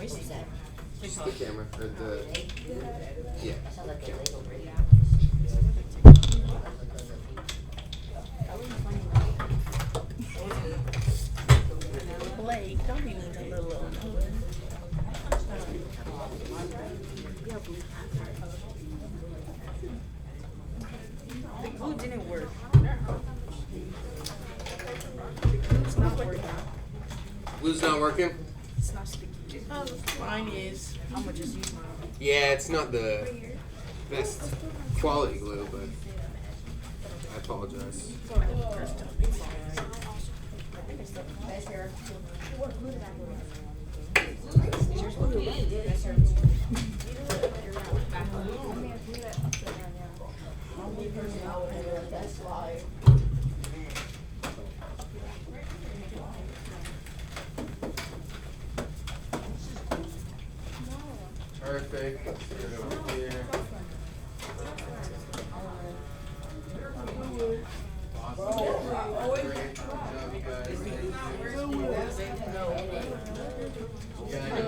Just the camera, or the, yeah. Blake, don't be a little The glue didn't work. The glue's not working. Glue's not working? It's not sticky. Mine is. I'm gonna just use mine. Yeah, it's not the best quality glue, but I apologize. Perfect. Let's get it over here. Awesome. Great job, you guys. Yeah, I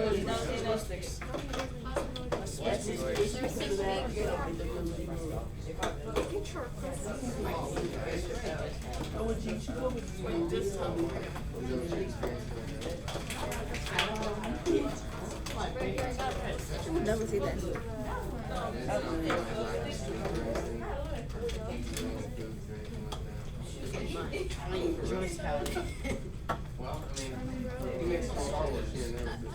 I would never see that. Well, I mean, he makes small sandwiches here and there with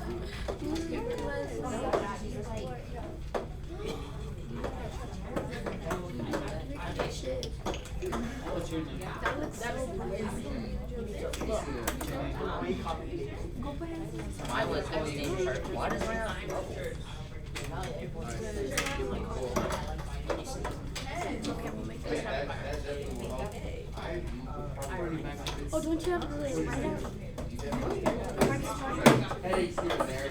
I was texting her. Why does my Oh, don't you have a glue? Find out. headaches here and there,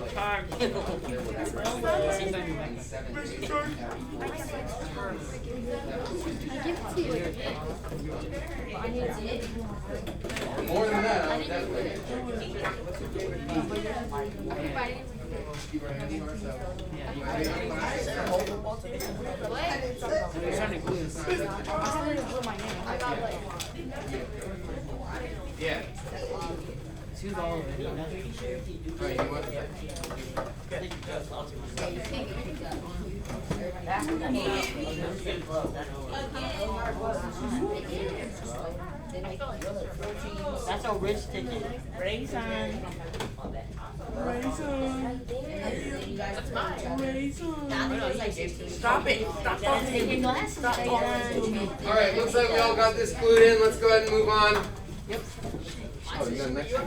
I give it to you. more than that, I would definitely. Keep our hands to ourselves. Yeah. $2? Alright, you want That's a rich ticket. Raisin. Stop it. Stop talking. Stop talking. Alright, looks like we all got this glued in. Let's go ahead and move on. Yep. Oh, you got an extra?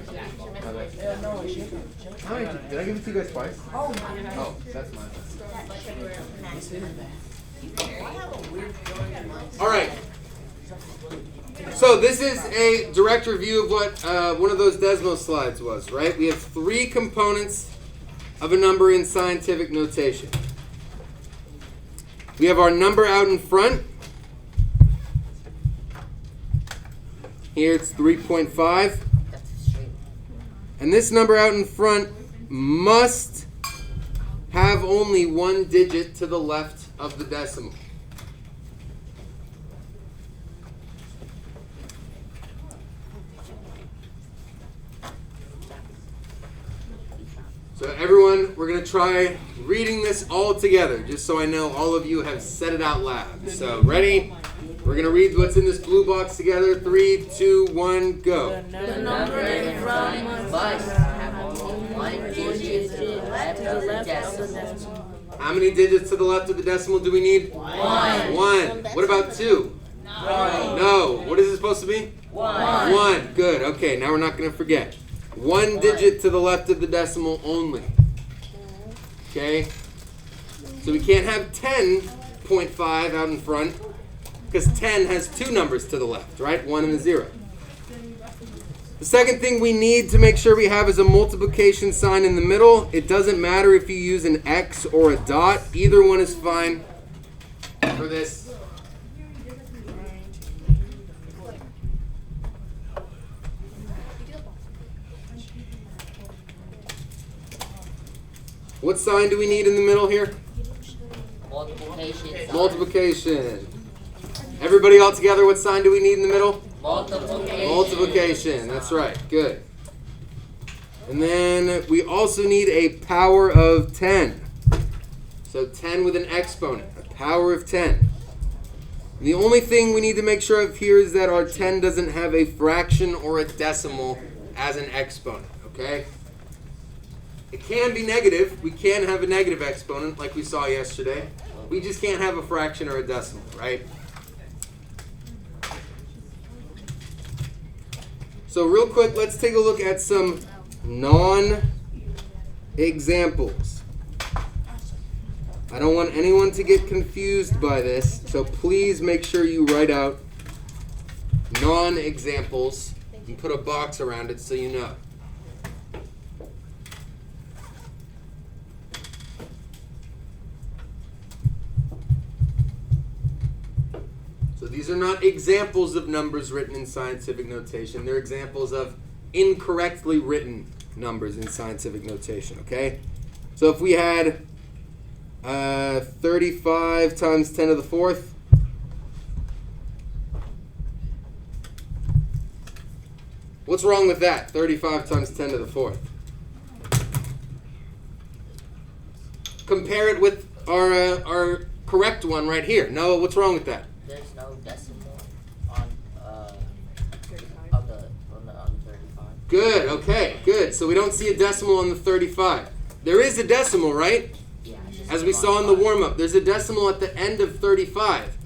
How many? Did I give it to you guys twice? Oh, that's mine. Alright. So this is a direct review of what one of those Desmos slides was, right? We have 3 components of a number in scientific notation. We have our number out in front. Here it's 3.5. And this number out in front must have only 1 digit to the left of the decimal. So everyone, we're going to try reading this all together, just so I know all of you have said it out loud. So ready? We're going to read what's in this blue box together. 3, 2, 1, go. The number in front must have only 1 digit to the left of the decimal. How many digits to the left of the decimal do we need? 1. 1. What about 2? No. What is it supposed to be? 1. 1. Good. Okay, now we're not going to forget. 1 digit to the left of the decimal only. Okay? So we can't have 10.5 out in front, because 10 has 2 numbers to the left, right? 1 and a 0. The second thing we need to make sure we have is a multiplication sign in the middle. It doesn't matter if you use an X or a dot. Either one is fine for this. What sign do we need in the middle here? Multiplication sign. Multiplication. Everybody all together, what sign do we need in the middle? Multiplication. Multiplication. That's right. Good. And then we also need a power of 10. So 10 with an exponent. A power of 10. The only thing we need to make sure of here is that our 10 doesn't have a fraction or a decimal as an exponent, okay? It can be negative. We can have a negative exponent like we saw yesterday. We just can't have a fraction or a decimal, right? So real quick, let's take a look at some non-examples. I don't want anyone to get confused by this, so please make sure you write out non-examples and put a box around it so you know. So these are not examples of numbers written in scientific notation. They're examples of incorrectly written numbers in scientific notation, okay? So if we had 35 times 10 to the fourth. What's wrong with that? 35 times 10 to the fourth. Compare it with our correct one right here. Noah, what's wrong with that? There's no decimal on the 35. Good, okay, good. So we don't see a decimal on the 35. There is a decimal, right? Yeah, it's just As we saw in the warm-up, there's a decimal at the end of 35.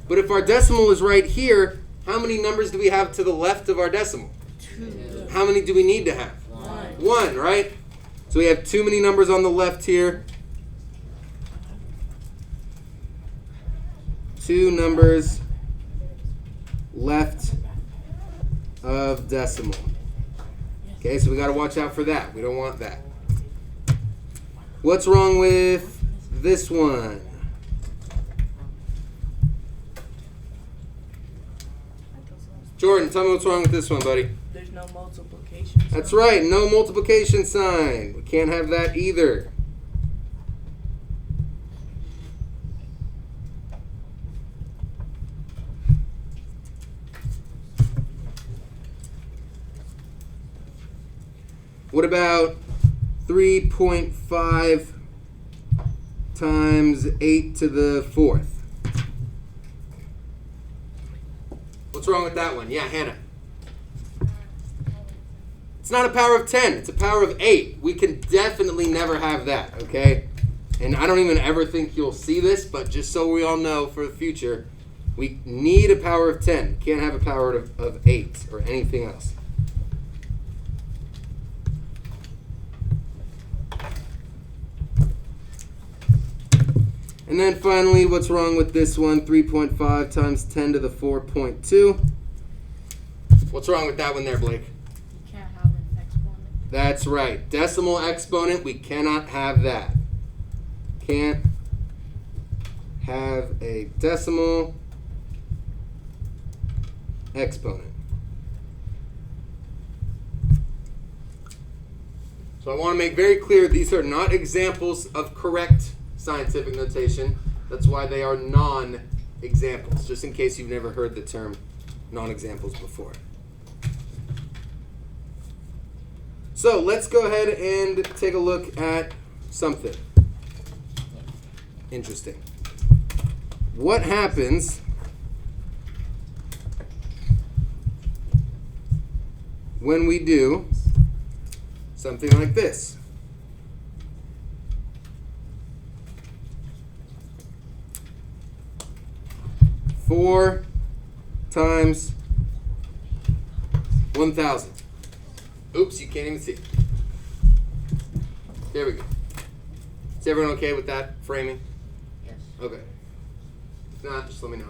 But if our decimal is right here, how many numbers do we have to the left of our decimal? 2. How many do we need to have? 1, right? So we have too many numbers on the left here. 2 numbers left of decimal. Okay, so we got to watch out for that. We don't want that. What's wrong with this one? Jordan, tell me what's wrong with this one, buddy. There's no multiplication sign. That's right, no multiplication sign. We can't have that either. What about 3.5 times 8 to the fourth? What's wrong with that one? Yeah, Hannah. It's not a power of 10. It's a power of 8. We can definitely never have that, okay? And I don't even ever think you'll see this, but just so we all know for the future, we need a power of 10. Can't have a power of 8 or anything else. And then finally, what's wrong with this one? 3.5 times 10 to the 4.2. What's wrong with that one there, Blake? You can't have an exponent. That's right. Decimal exponent, we cannot have that. Can't have a decimal exponent. So I want to make very clear these are not examples of correct scientific notation. That's why they are non-examples, just in case you've never heard the term non-examples before. So let's go ahead and take a look at something interesting. What happens when we do something like this? 4 times 1,000. Oops, you can't even see. There we go. Is everyone okay with that framing? Yes. Okay. If not, just let me know.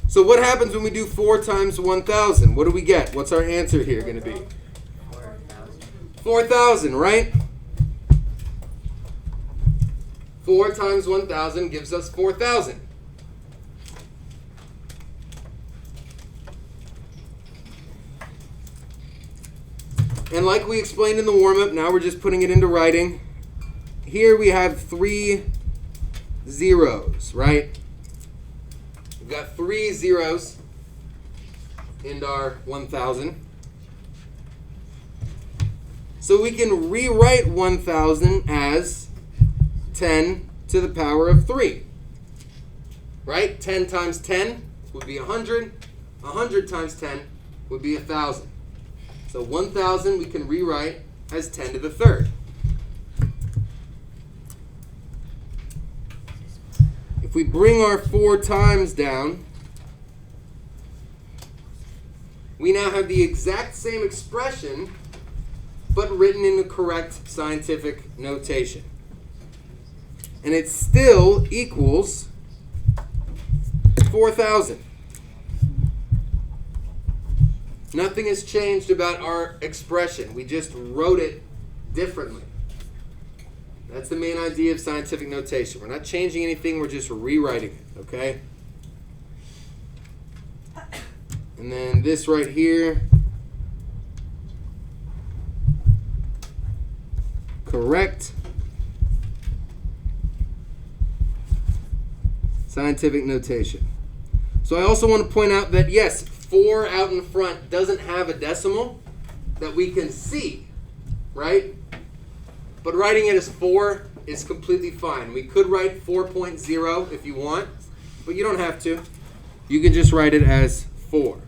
So what happens when we do 4 times 1,000? What do we get? What's our answer here going to be? 4,000, right? 4 times 1,000 gives us 4,000. And like we explained in the warm-up, now we're just putting it into writing. Here we have 3 zeros, right? We've got 3 zeros in our 1,000. So we can rewrite 1,000 as 10 to the power of 3. Right? 10 times 10 would be 100. 100 times 10 would be 1,000. So 1,000 we can rewrite as 10 to the third. If we bring our 4 times down, we now have the exact same expression, but written in the correct scientific notation. And it still equals 4,000. Nothing has changed about our expression. We just wrote it differently. That's the main idea of scientific notation. We're not changing anything, we're just rewriting it, okay? And then this right here, correct scientific notation. So I also want to point out that yes, 4 out in front doesn't have a decimal that we can see, right? But writing it as 4 is completely fine. We could write 4.0 if you want, but you don't have to. You can just write it as 4.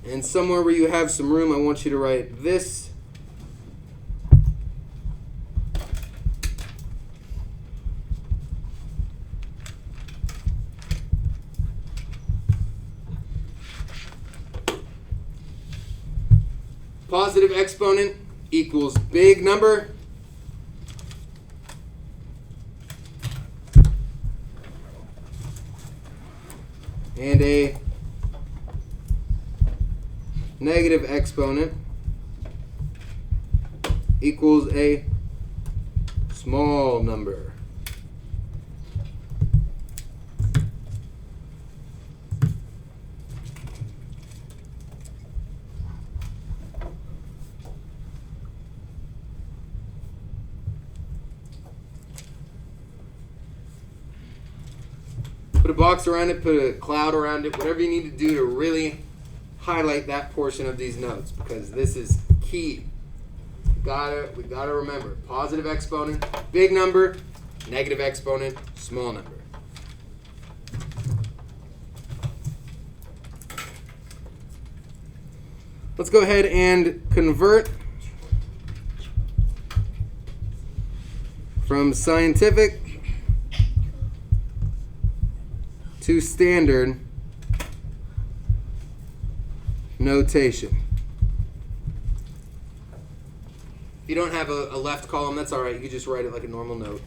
And somewhere where you have some room, I want you to write this. Positive exponent equals big number. And a negative exponent equals a small number. Put a box around it, put a cloud around it, whatever you need to do to really highlight that portion of these notes, because this is key. We gotta remember. Positive exponent, big number. Negative exponent, small number. Let's go ahead and convert from scientific to standard notation. If you don't have a left column, that's all right. You can just write it like a normal note.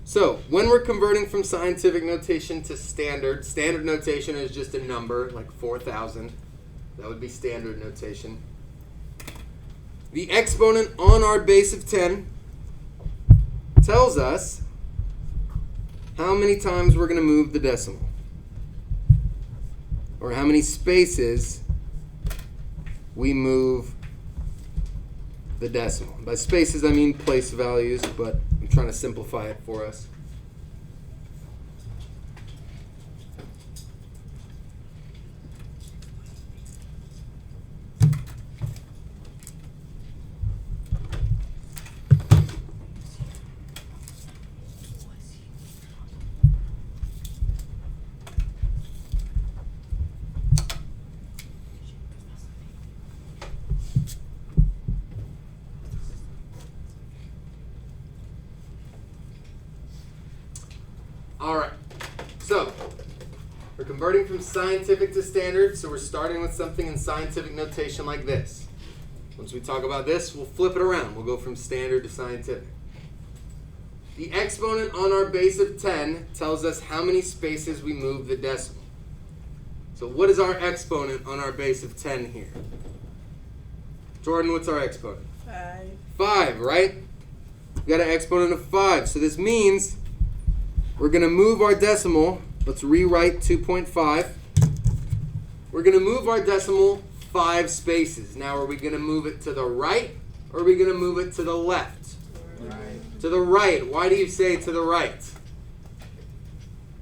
So, when we're converting from scientific notation to standard notation is just a number, like 4,000. That would be standard notation. The exponent on our base of 10 tells us how many times we're going to move the decimal, or how many spaces we move the decimal. By spaces, I mean place values, but I'm trying to simplify it for us. All right. So we're converting from scientific to standard, so we're starting with something in scientific notation like this. Once we talk about this, we'll flip it around. We'll go from standard to scientific. The exponent on our base of 10 tells us how many spaces we move the decimal. So what is our exponent on our base of 10 here? Jordan, what's our exponent? 5. 5, right? We got an exponent of 5. So this means we're going to move our decimal. Let's rewrite 2.5. We're going to move our decimal 5 spaces. Now, are we going to move it to the right or are we going to move it to the left? Right. To the right. Why do you say to the right?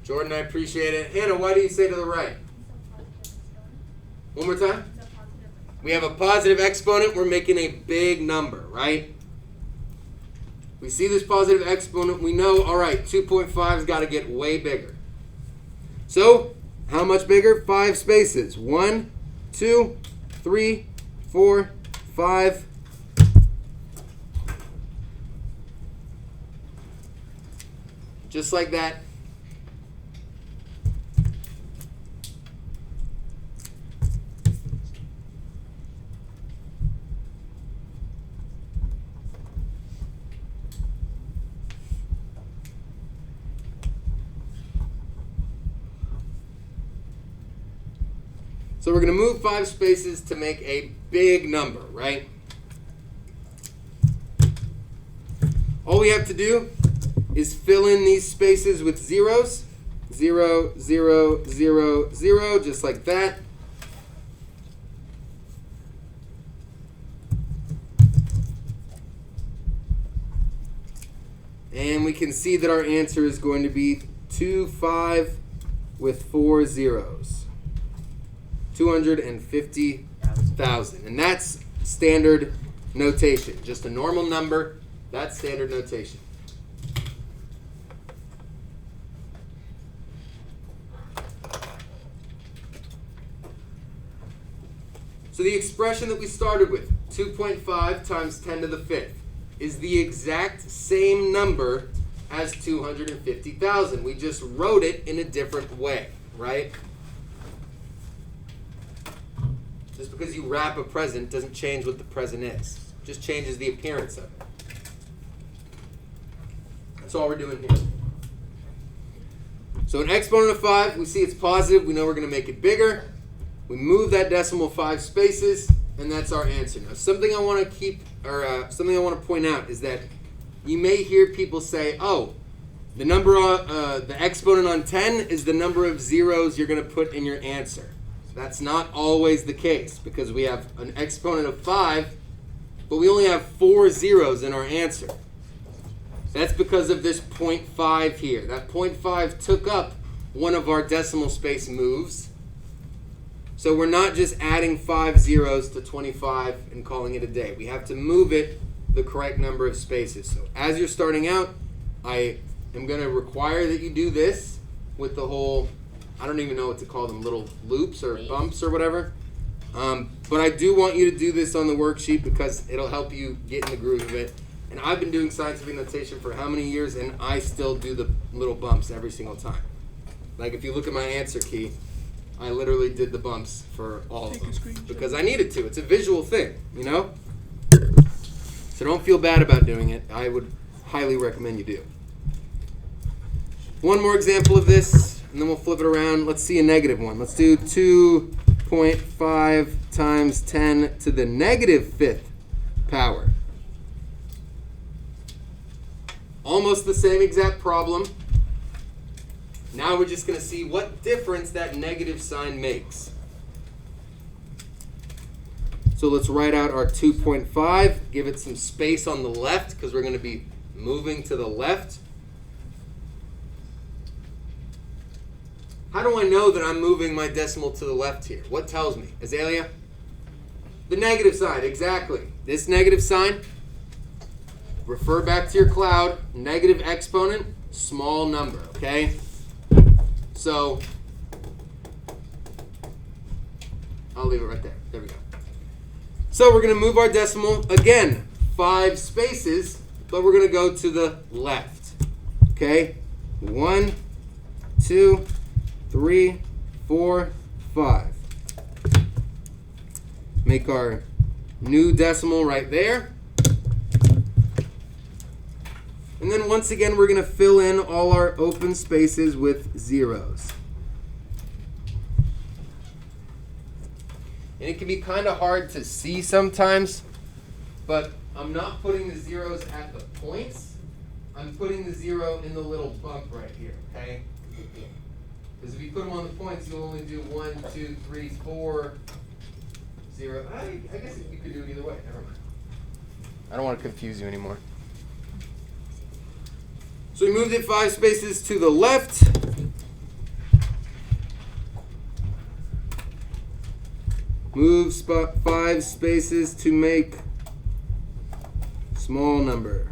Jordan, I appreciate it. Hannah, why do you say to the right? One more time. We have a positive exponent. We're making a big number, right? We see this positive exponent. We know, all right, 2.5's got to get way bigger. So, how much bigger? 5 spaces. 1, 2, 3, 4, 5. Just like that. So we're going to move 5 spaces to make a big number, right? All we have to do is fill in these spaces with zeros. 0, 0, 0, 0, just like that. And we can see that our answer is going to be 2, 5 with 4 zeros. 250,000. And that's standard notation. Just a normal number. That's standard notation. So the expression that we started with, 2.5 times 10 to the 5th, is the exact same number as 250,000. We just wrote it in a different way, right? Just because you wrap a present doesn't change what the present is. It just changes the appearance of it. That's all we're doing here. So an exponent of 5, we see it's positive. We know we're going to make it bigger. We move that decimal 5 spaces, and that's our answer. Now, something I want to something I want to point out is that you may hear people say, "Oh, the number, the exponent on 10 is the number of zeros you're going to put in your answer." That's not always the case because we have an exponent of 5, but we only have 4 zeros in our answer. That's because of this 0.5 here. That 0.5 took up one of our decimal space moves. So we're not just adding 5 zeros to 25 and calling it a day. We have to move it the correct number of spaces. So as you're starting out, I am going to require that you do this with the whole, I don't even know what to call them, little loops or bumps or whatever. But I do want you to do this on the worksheet because it'll help you get in the groove of it. And I've been doing scientific notation for how many years, and I still do the little bumps every single time. Like if you look at my answer key, I literally did the bumps for all of them because I needed to. It's a visual thing, you know? So don't feel bad about doing it. I would highly recommend you do. One more example of this, and then we'll flip it around. Let's see a negative one. Let's do 2.5 times 10 to the negative 5th power. Almost the same exact problem. Now we're just going to see what difference that negative sign makes. So let's write out our 2.5, give it some space on the left because we're going to be moving to the left. How do I know that I'm moving my decimal to the left here? What tells me? Azalea? The negative sign, exactly. This negative sign, refer back to your cloud, negative exponent, small number, okay? So, I'll leave it right there. There we go. So we're going to move our decimal, again, 5 spaces, but we're going to go to the left. Okay? 1, 2, 3, 4, 5. Make our new decimal right there. And then once again, we're going to fill in all our open spaces with zeros. And it can be kind of hard to see sometimes, but I'm not putting the zeros at the points. I'm putting the 0 in the little bump right here, okay? Because if you put them on the points, you'll only do 1, 2, 3, 4, 0. I guess you could do it either way. Never mind. I don't want to confuse you anymore. So we moved it 5 spaces to the left. Move 5 spaces to make small number.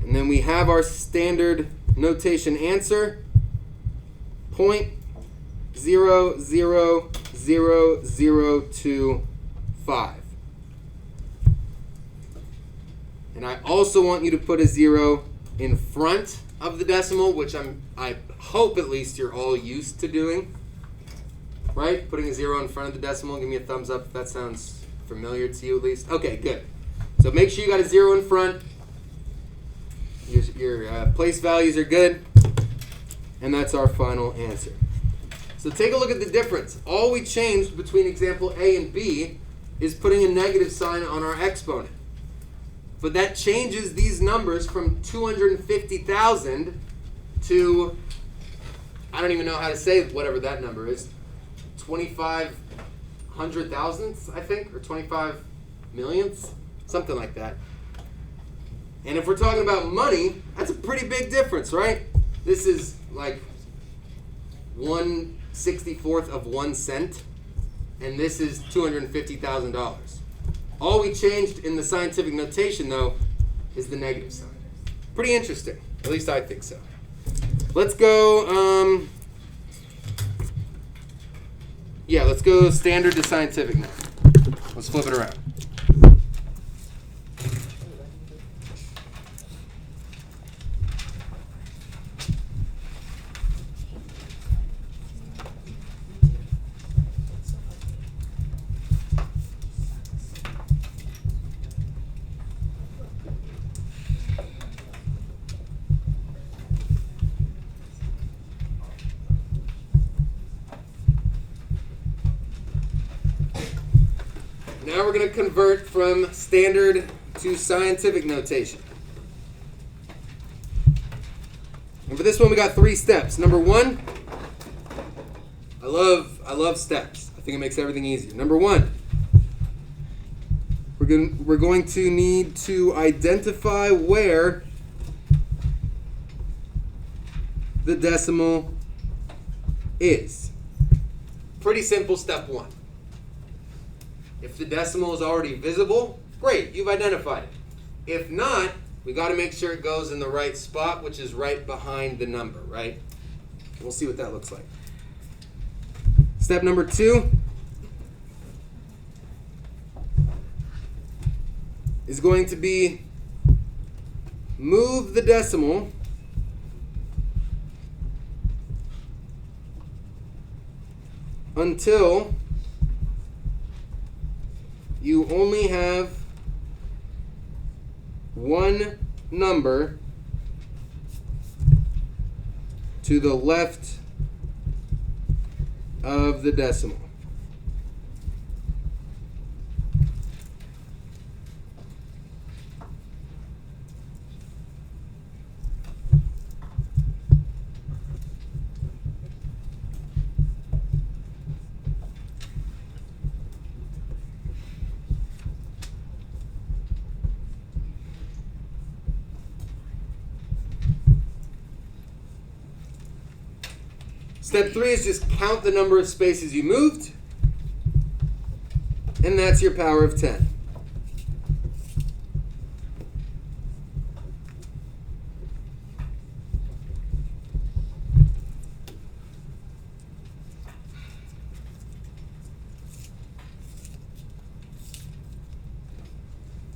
And then we have our standard notation answer, 0.00025. And I also want you to put a 0 in front of the decimal, which I hope at least you're all used to doing. Right? Putting a 0 in front of the decimal. Give me a thumbs up if that sounds familiar to you at least. Okay, good. So make sure you got a 0 in front. Your place values are good. And that's our final answer. So take a look at the difference. All we changed between example A and B is putting a negative sign on our exponent. But that changes these numbers from 250,000 to, I don't even know how to say whatever that number is, 2,500 thousandths, I think, or 25 millionths, something like that. And if we're talking about money, that's a pretty big difference, right? This is like 1/64th of 1 cent, and this is $250,000. All we changed in the scientific notation, though, is the negative sign. Pretty interesting. At least I think so. Let's go, let's go standard to scientific now. Let's flip it around. Now we're going to convert from standard to scientific notation. And for this one, we got 3 steps. Number 1, I love steps. I think it makes everything easier. Number 1, we're going to need to identify where the decimal is. Pretty simple step 1. If the decimal is already visible, great, you've identified it. If not, we got to make sure it goes in the right spot, which is right behind the number, right? We'll see what that looks like. Step number 2 is going to be move the decimal until you only have one number to the left of the decimal. Step 3 is just count the number of spaces you moved, and that's your power of 10.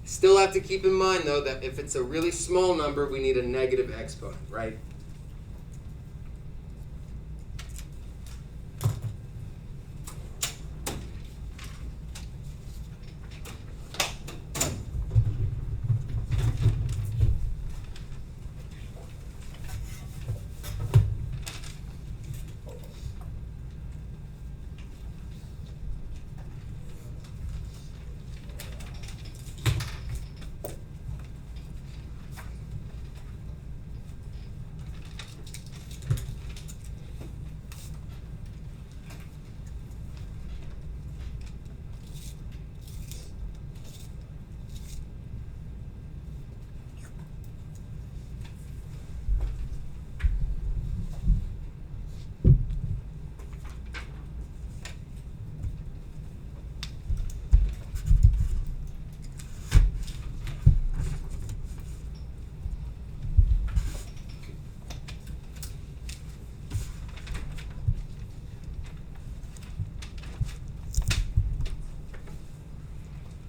Still have to keep in mind, though, that if it's a really small number, we need a negative exponent, right?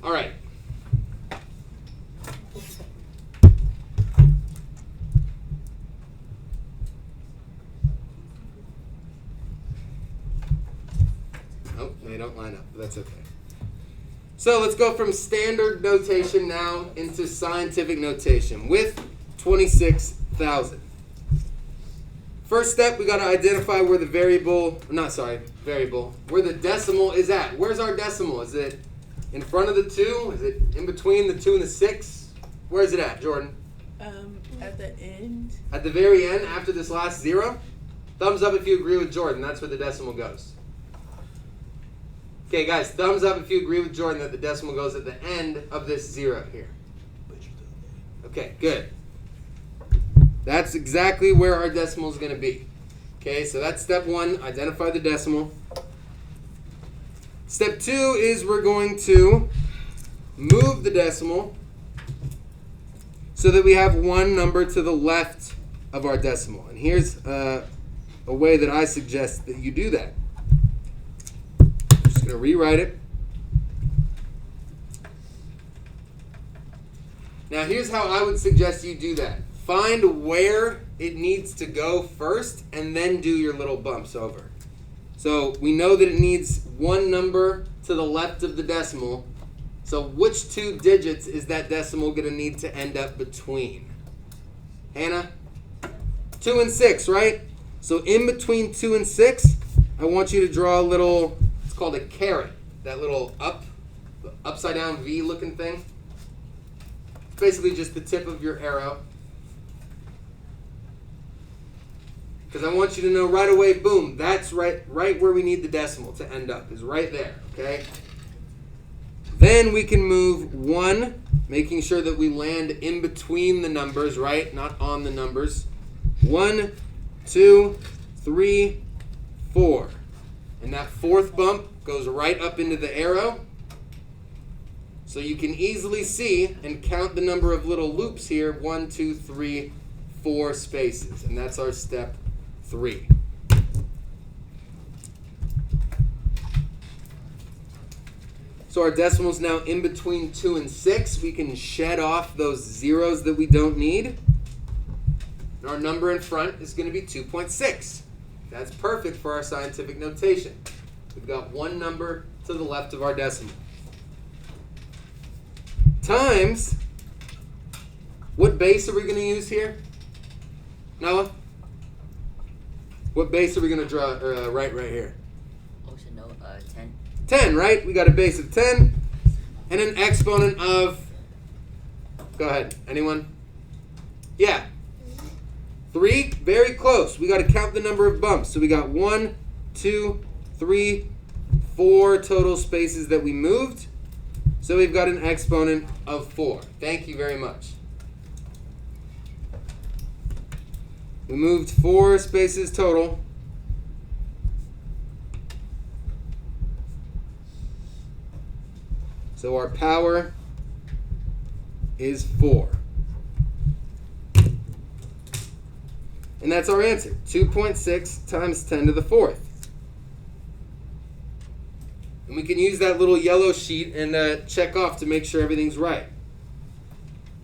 All right. Oh, they don't line up, but that's okay. So let's go from standard notation now into scientific notation with 26,000. First step, we got to identify where the variable, where the decimal is at. Where's our decimal? Is it in front of the 2? Is it in between the 2 and the 6? Where is it at, Jordan? At the end. At the very end, after this last 0? Thumbs up if you agree with Jordan. That's where the decimal goes. Okay, guys, thumbs up if you agree with Jordan that the decimal goes at the end of this 0 here. Okay, good. That's exactly where our decimal is going to be. Okay, so that's step 1, identify the decimal. Step 2 is we're going to move the decimal so that we have one number to the left of our decimal. And here's a way that I suggest that you do that. I'm just going to rewrite it. Now here's how I would suggest you do that. Find where it needs to go first and then do your little bumps over. So we know that it needs one number to the left of the decimal. So which 2 digits is that decimal going to need to end up between? Hannah? 2 and 6, right? So in between 2 and 6, I want you to draw a little, it's called a caret. That little upside down V looking thing. It's basically just the tip of your arrow. Because I want you to know right away, boom, that's right where we need the decimal to end up, is right there, okay? Then we can move 1, making sure that we land in between the numbers, right? Not on the numbers. 1, 2, 3, 4. And that 4th bump goes right up into the arrow. So you can easily see and count the number of little loops here. 1, 2, 3, 4 spaces. And that's our step 3. So our decimal is now in between 2 and 6. We can shed off those zeros that we don't need. And our number in front is going to be 2.6. That's perfect for our scientific notation. We've got one number to the left of our decimal. Times, what base are we going to use here? Noah? What base are we going to draw right here? Oh, so no, 10. 10, right? We got a base of 10 and an exponent of, go ahead, anyone? Yeah. 3, very close. We got to count the number of bumps. So we got 1, 2, 3, 4 total spaces that we moved. So we've got an exponent of 4. Thank you very much. We moved 4 spaces total. So our power is 4. And that's our answer, 2.6 times 10 to the 4th. And we can use that little yellow sheet and check off to make sure everything's right.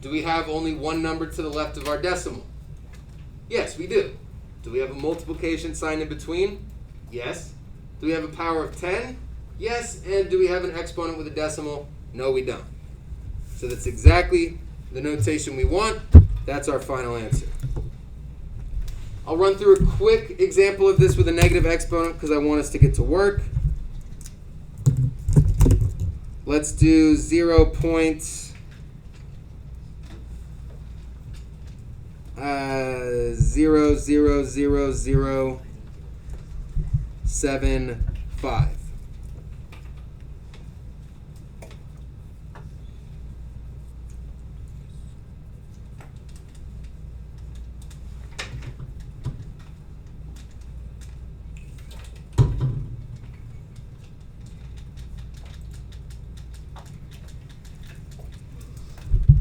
Do we have only one number to the left of our decimal? Yes, we do. Do we have a multiplication sign in between? Yes. Do we have a power of 10? Yes. And do we have an exponent with a decimal? No, we don't. So that's exactly the notation we want. That's our final answer. I'll run through a quick example of this with a negative exponent because I want us to get to work. Let's do 0.00075.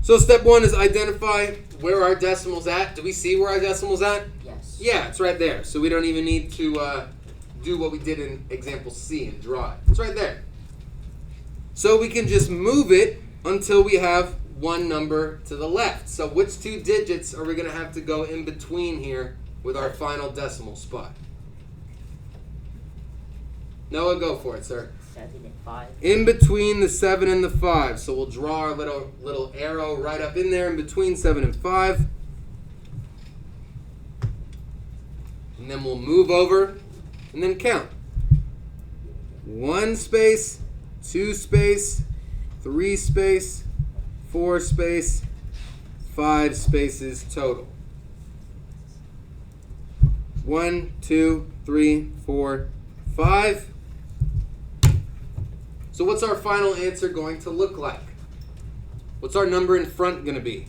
So step one is identify where our decimal's at. Do we see where our decimal's at? Yes. Yeah, it's right there. So we don't even need to do what we did in example C and draw it. It's right there. So we can just move it until we have one number to the left. So which two digits are we going to have to go in between here with our final decimal spot? Noah, go for it, sir. 7 and 5. In between the 7 and the 5. So we'll draw our little arrow right up in there in between 7 and 5. And then we'll move over and then count. 1 space, 2 space, 3 space, 4 space, 5 spaces total. 1, 2, 3, 4, 5. So what's our final answer going to look like? What's our number in front going to be?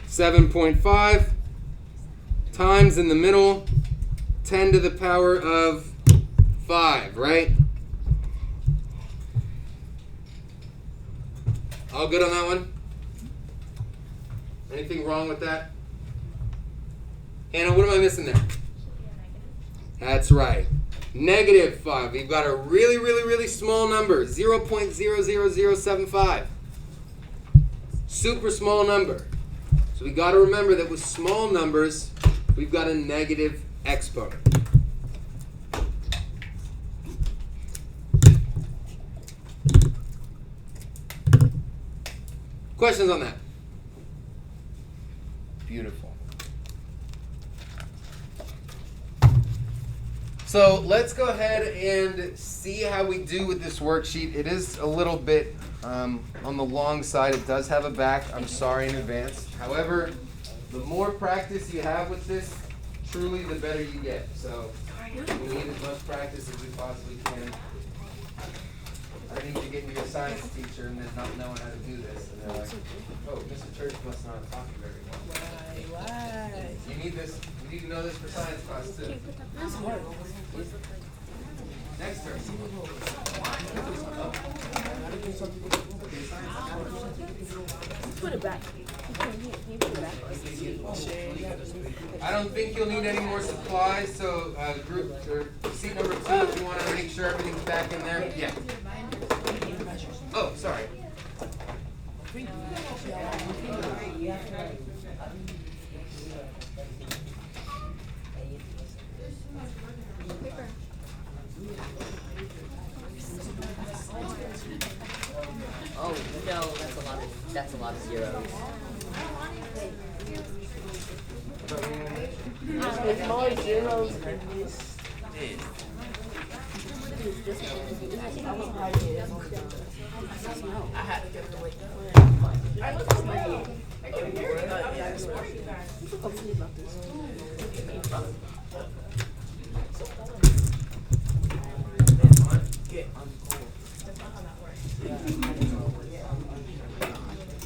7.5 times in the middle 10 to the power of 5, right? All good on that one? Anything wrong with that? Hannah, what am I missing there? That's right. Negative 5. We've got a really, really, really small number. 0.00075. Super small number. So we got to remember that with small numbers, we've got a negative exponent. Questions on that? Beautiful. So let's go ahead and see how we do with this worksheet. It is a little bit on the long side. It does have a back. I'm sorry in advance. However, the more practice you have with this, truly the better you get. So we need as much practice as we possibly can. I think you get to your science teacher and then not knowing how to do this. And they're like, oh, Mr. Church must not have taught you very well. Why? You need this. You need to know this for science class too. Next turn. Put it back. You put it back. I don't think you'll need any more supplies, so group or seat number 2, if you want to make sure everything's back in there. Yeah. Oh, sorry. Oh no, that's a lot of zeros. There's more zeros than this. I had to get it away. I looked at my phone.